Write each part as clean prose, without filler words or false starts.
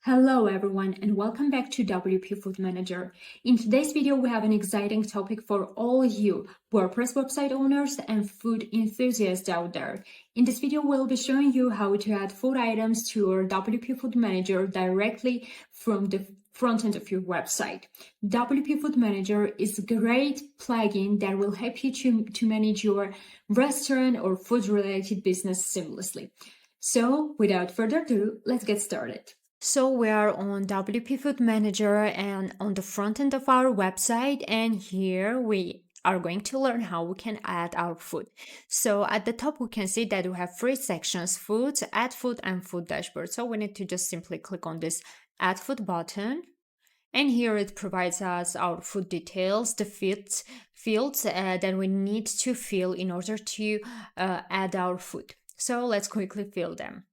Hello everyone and welcome back to WP Food Manager. In today's video we have an exciting topic for all you WordPress website owners and food enthusiasts out there. In this video we'll be showing you how to add food items to your WP Food Manager directly from the front end of your website. WP Food Manager is a great plugin that will help you to manage your restaurant or food related business seamlessly. So without further ado, let's get started. So we are on WP Food Manager and on the front end of our website, and here we are going to learn how we can add our food. So at the top we can see that we have three sections: food, add food, and food dashboard. So we need to just simply click on this add food button, and here it provides us our food details, the fields that we need to fill in order to add our food. So let's quickly fill them.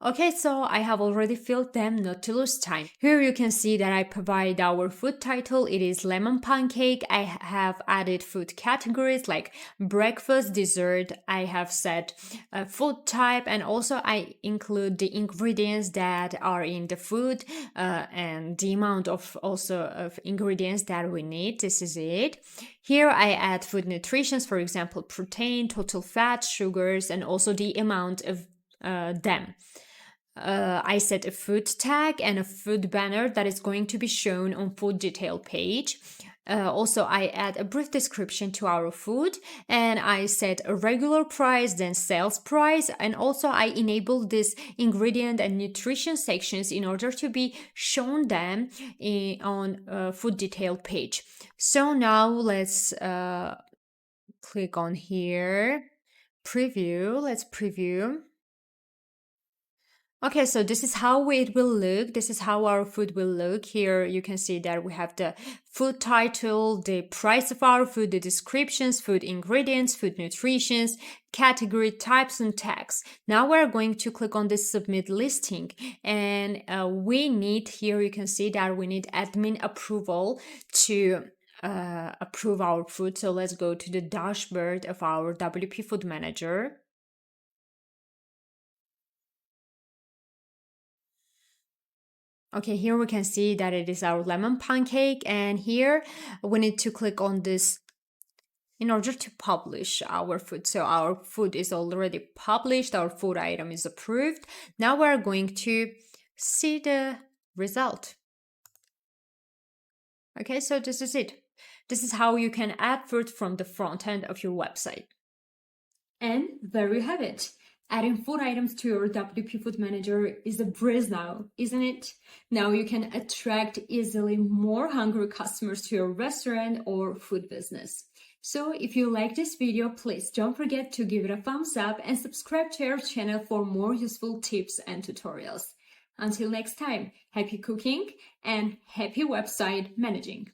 Okay, so I have already filled them, not to lose time. Here you can see that I provide our food title. It is lemon pancake. I have added food categories like breakfast, dessert. I have set a food type, and also I include the ingredients that are in the food and the amount of ingredients that we need. This is it. Here I add food nutritions, for example, protein, total fat, sugars, and also the amount of them. I set a food tag and a food banner that is going to be shown on food detail page. Also, I add a brief description to our food, and I set a regular price, then sales price, and also I enable this ingredient and nutrition sections in order to be shown them on food detail page. So now let's click on here, preview. Let's preview. Okay, so this is how it will look. This is how our food will look. Here you can see that we have the food title, the price of our food, the descriptions, food ingredients, food nutritions, category, types, and tags. Now we're going to click on this submit listing, and we need, here you can see that we need admin approval to approve our food. So let's go to the dashboard of our WP Food Manager. Okay, here we can see that it is our lemon pancake, and here we need to click on this in order to publish our food. So our food is already published, our food item is approved. Now we're going to see the result. Okay, so this is it. This is how you can add food from the front end of your website. And there you have it. Adding food items to your WP Food Manager is a breeze now, isn't it? Now you can attract easily more hungry customers to your restaurant or food business. So if you like this video, please don't forget to give it a thumbs up and subscribe to our channel for more useful tips and tutorials. Until next time, happy cooking and happy website managing.